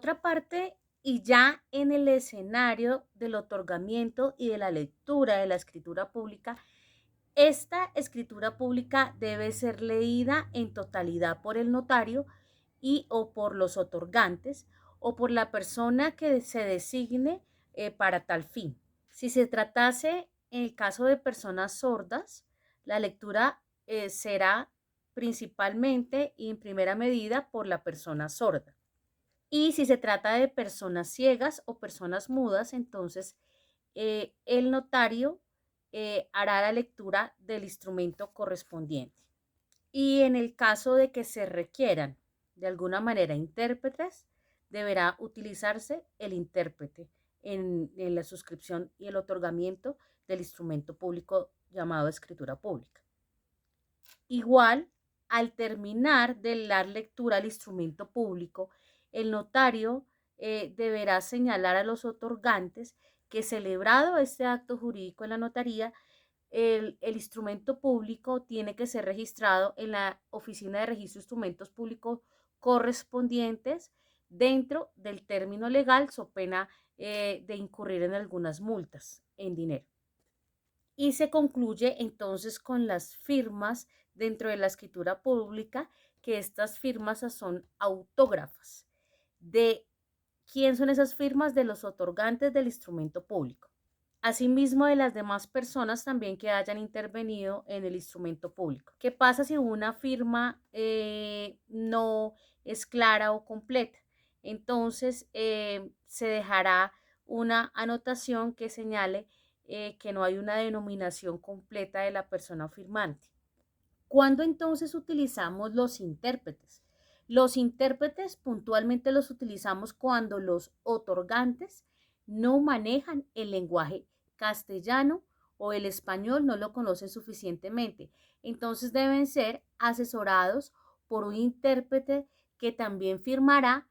otra parte, y ya en el escenario del otorgamiento y de la lectura de la escritura pública, esta escritura pública debe ser leída en totalidad por el notario y o por los otorgantes o por la persona que se designe para tal fin. Si se tratase en el caso de personas sordas, la lectura será principalmente y en primera medida por la persona sorda. Y si se trata de personas ciegas o personas mudas, entonces el notario hará la lectura del instrumento correspondiente. Y en el caso de que se requieran de alguna manera intérpretes, deberá utilizarse el intérprete en la suscripción y el otorgamiento del instrumento público llamado escritura pública. Igual, al terminar de dar lectura al instrumento público, el notario deberá señalar a los otorgantes que celebrado este acto jurídico en la notaría, el instrumento público tiene que ser registrado en la Oficina de Registro de Instrumentos Públicos correspondientes dentro del término legal, so pena de incurrir en algunas multas en dinero. Y se concluye entonces con las firmas dentro de la escritura pública, que estas firmas son autógrafas. ¿De quién son esas firmas? De los otorgantes del instrumento público. Asimismo, de las demás personas también que hayan intervenido en el instrumento público. ¿Qué pasa si una firma no es clara o completa? Entonces, se dejará una anotación que señale que no hay una denominación completa de la persona firmante. ¿Cuándo entonces utilizamos los intérpretes? Los intérpretes puntualmente los utilizamos cuando los otorgantes no manejan el lenguaje castellano o el español, no lo conocen suficientemente. Entonces deben ser asesorados por un intérprete que también firmará,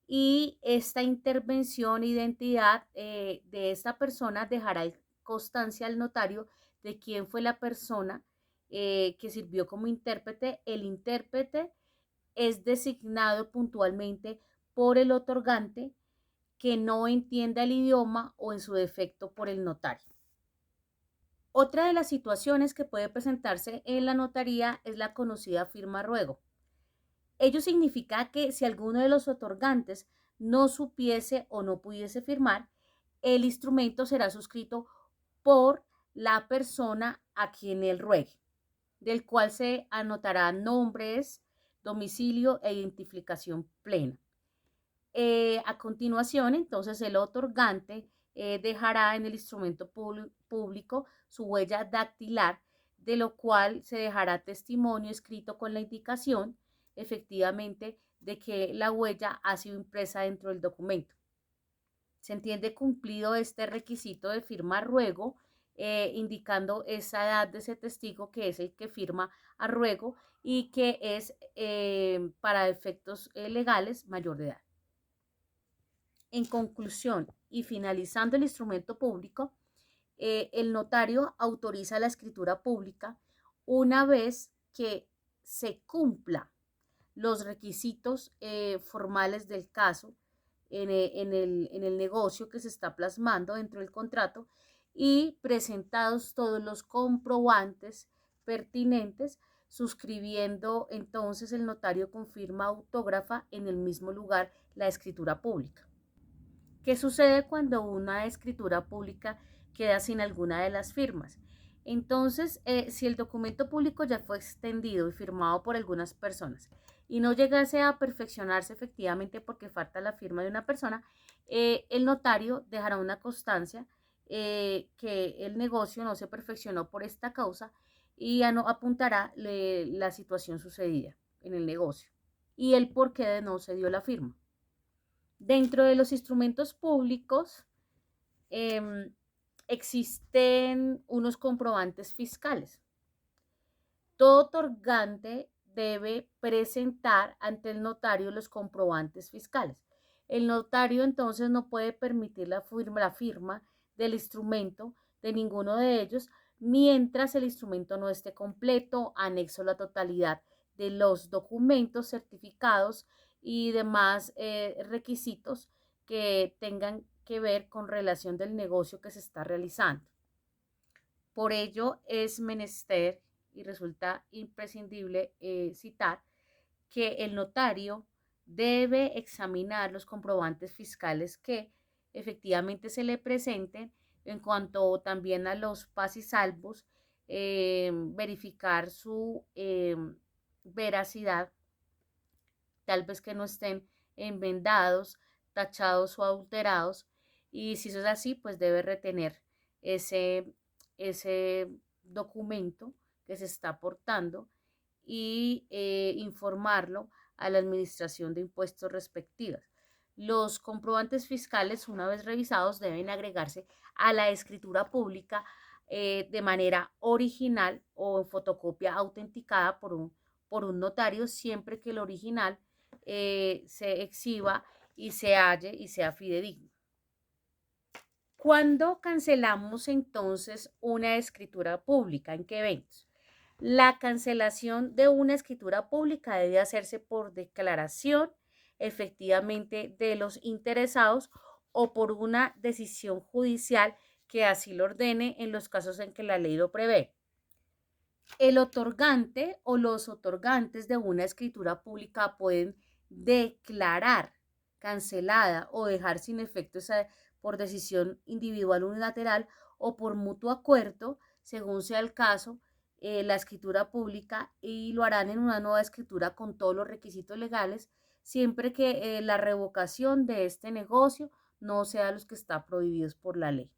y esta intervención, identidad de esta persona dejará constancia al notario de quién fue la persona que sirvió como intérprete. El intérprete es designado puntualmente por el otorgante que no entienda el idioma o en su defecto por el notario. Otra de las situaciones que puede presentarse en la notaría es la conocida firma ruego. Ello significa que si alguno de los otorgantes no supiese o no pudiese firmar, el instrumento será suscrito por la persona a quien él ruegue, del cual se anotará nombres, domicilio e identificación plena. A continuación, entonces, el otorgante dejará en el instrumento público su huella dactilar, de lo cual se dejará testimonio escrito con la indicación, efectivamente, de que la huella ha sido impresa dentro del documento. Se entiende cumplido este requisito de firma ruego, indicando esa edad de ese testigo que es el que firma a ruego y que es para efectos legales mayor de edad. En conclusión y finalizando el instrumento público, el notario autoriza la escritura pública una vez que se cumpla los requisitos formales del caso en el negocio que se está plasmando dentro del contrato, y presentados todos los comprobantes pertinentes, suscribiendo entonces el notario con firma autógrafa en el mismo lugar la escritura pública. ¿Qué sucede cuando una escritura pública queda sin alguna de las firmas? Entonces, si el documento público ya fue extendido y firmado por algunas personas y no llegase a perfeccionarse efectivamente porque falta la firma de una persona, el notario dejará una constancia que el negocio no se perfeccionó por esta causa, y apuntará la situación sucedida en el negocio y el por qué no se dio la firma. Dentro de los instrumentos públicos existen unos comprobantes fiscales. Todo otorgante debe presentar ante el notario los comprobantes fiscales. El notario entonces no puede permitir la firma del instrumento de ninguno de ellos mientras el instrumento no esté completo, anexo la totalidad de los documentos certificados y demás requisitos que tengan que ver con relación del negocio que se está realizando. Por ello es menester y resulta imprescindible citar que el notario debe examinar los comprobantes fiscales que efectivamente se le presenten en cuanto también a los pas y salvos, verificar su veracidad, tal vez que no estén enmendados, tachados o adulterados, y si eso es así, pues debe retener ese, ese documento que se está aportando y informarlo a la administración de impuestos respectivas. Los comprobantes fiscales, una vez revisados, deben agregarse a la escritura pública de manera original o en fotocopia autenticada por un notario, siempre que el original se exhiba y se halle y sea fidedigno. ¿Cuándo cancelamos entonces una escritura pública? ¿En qué eventos? La cancelación de una escritura pública debe hacerse por declaración efectivamente de los interesados o por una decisión judicial que así lo ordene en los casos en que la ley lo prevé. El otorgante o los otorgantes de una escritura pública pueden declarar cancelada o dejar sin efecto esa por decisión individual unilateral o por mutuo acuerdo, según sea el caso, la escritura pública, y lo harán en una nueva escritura con todos los requisitos legales, siempre que la revocación de este negocio no sea los que están prohibidos por la ley.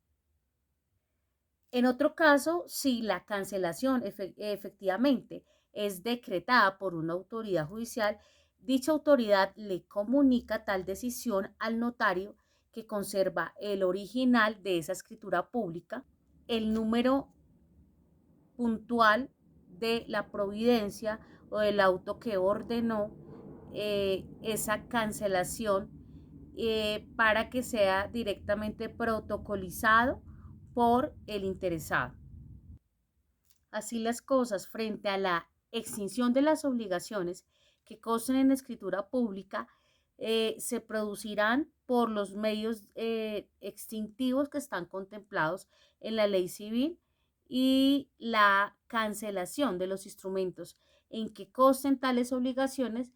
En otro caso, si la cancelación efectivamente es decretada por una autoridad judicial, dicha autoridad le comunica tal decisión al notario, que conserva el original de esa escritura pública, el número puntual de la providencia o del auto que ordenó esa cancelación, para que sea directamente protocolizado por el interesado. Así las cosas, frente a la extinción de las obligaciones que consten en escritura pública, se producirán por los medios extintivos que están contemplados en la ley civil, y la cancelación de los instrumentos en que consten tales obligaciones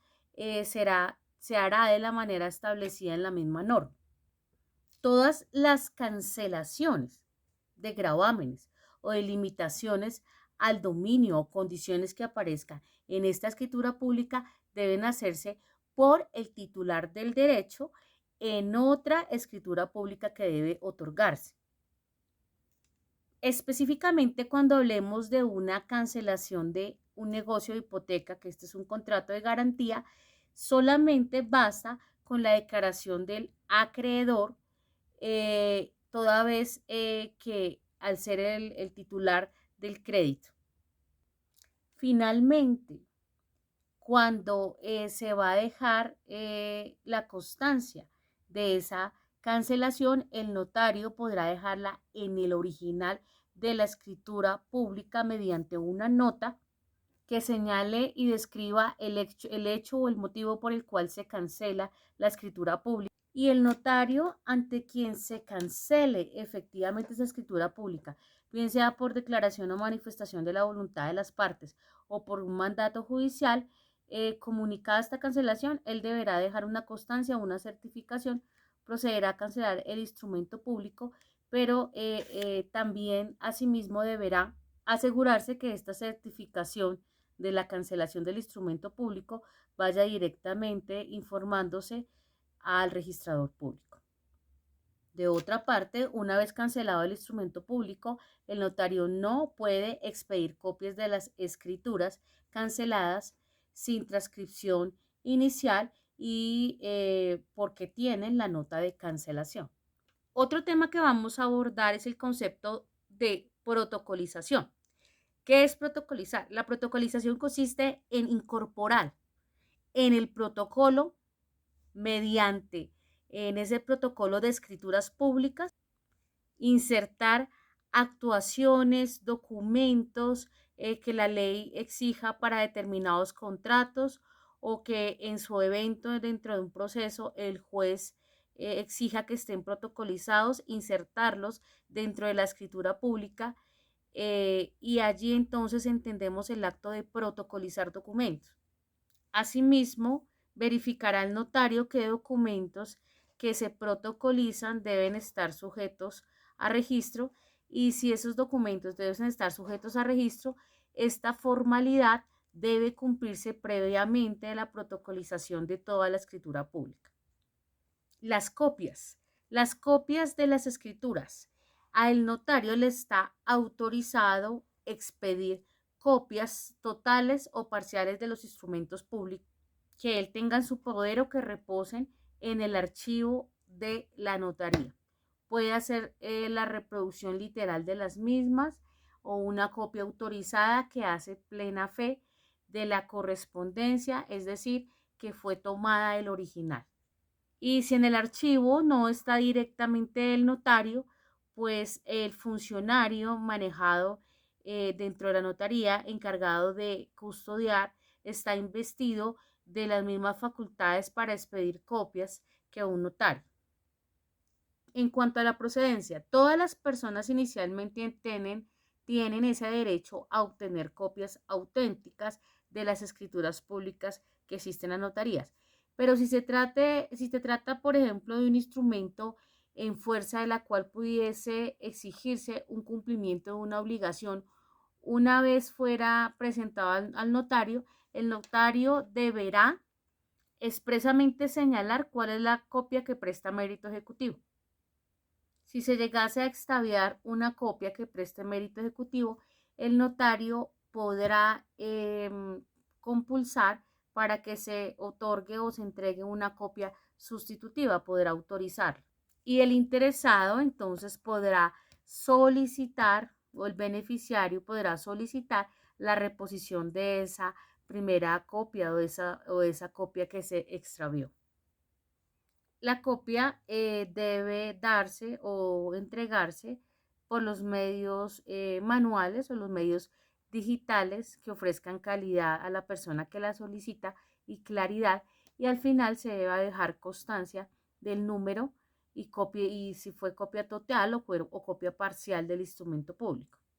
se hará de la manera establecida en la misma norma. Todas las cancelaciones de gravámenes o de limitaciones al dominio o condiciones que aparezcan en esta escritura pública deben hacerse por el titular del derecho en otra escritura pública que debe otorgarse. Específicamente, cuando hablemos de una cancelación de un negocio de hipoteca, que este es un contrato de garantía, solamente basta con la declaración del acreedor, toda vez que al ser el titular del crédito. Finalmente, cuando se va a dejar la constancia de esa cancelación, el notario podrá dejarla en el original de la escritura pública mediante una nota que señale y describa el hecho o el motivo por el cual se cancela la escritura pública. Y el notario ante quien se cancele efectivamente esa escritura pública, bien sea por declaración o manifestación de la voluntad de las partes o por un mandato judicial, comunicada esta cancelación, él deberá dejar una constancia o una certificación, procederá a cancelar el instrumento público, pero también asimismo deberá asegurarse que esta certificación de la cancelación del instrumento público vaya directamente informándose al registrador público. De otra parte, una vez cancelado el instrumento público, el notario no puede expedir copias de las escrituras canceladas sin transcripción inicial y porque tienen la nota de cancelación. Otro tema que vamos a abordar es el concepto de protocolización. ¿Qué es protocolizar? La protocolización consiste en incorporar en el protocolo, mediante en ese protocolo de escrituras públicas, insertar actuaciones, documentos que la ley exija para determinados contratos o que en su evento dentro de un proceso el juez exija que estén protocolizados, insertarlos dentro de la escritura pública y allí entonces entendemos el acto de protocolizar documentos. Asimismo, verificará el notario qué documentos que se protocolizan deben estar sujetos a registro y si esos documentos deben estar sujetos a registro, esta formalidad debe cumplirse previamente a la protocolización de toda la escritura pública. Las copias. Las copias de las escrituras. Al notario le está autorizado expedir copias totales o parciales de los instrumentos públicos que él tenga en su poder o que reposen en el archivo de la notaría. Puede hacer la reproducción literal de las mismas o una copia autorizada que hace plena fe de la correspondencia, es decir, que fue tomada del original. Y si en el archivo no está directamente el notario, pues el funcionario manejado dentro de la notaría, encargado de custodiar, está investido de las mismas facultades para expedir copias que un notario. En cuanto a la procedencia, todas las personas inicialmente tienen ese derecho a obtener copias auténticas de las escrituras públicas que existen en las notarías. Pero si se trata, por ejemplo, de un instrumento en fuerza de la cual pudiese exigirse un cumplimiento de una obligación, una vez fuera presentado al notario, el notario deberá expresamente señalar cuál es la copia que presta mérito ejecutivo. Si se llegase a extraviar una copia que preste mérito ejecutivo, el notario podrá compulsar para que se otorgue o se entregue una copia sustitutiva, podrá autorizar. Y el interesado entonces podrá solicitar, o el beneficiario podrá solicitar la reposición de esa primera copia o esa copia que se extravió. La copia debe darse o entregarse por los medios manuales o los medios digitales que ofrezcan calidad a la persona que la solicita y claridad, y al final se debe dejar constancia del número y si fue copia total o copia parcial del instrumento público.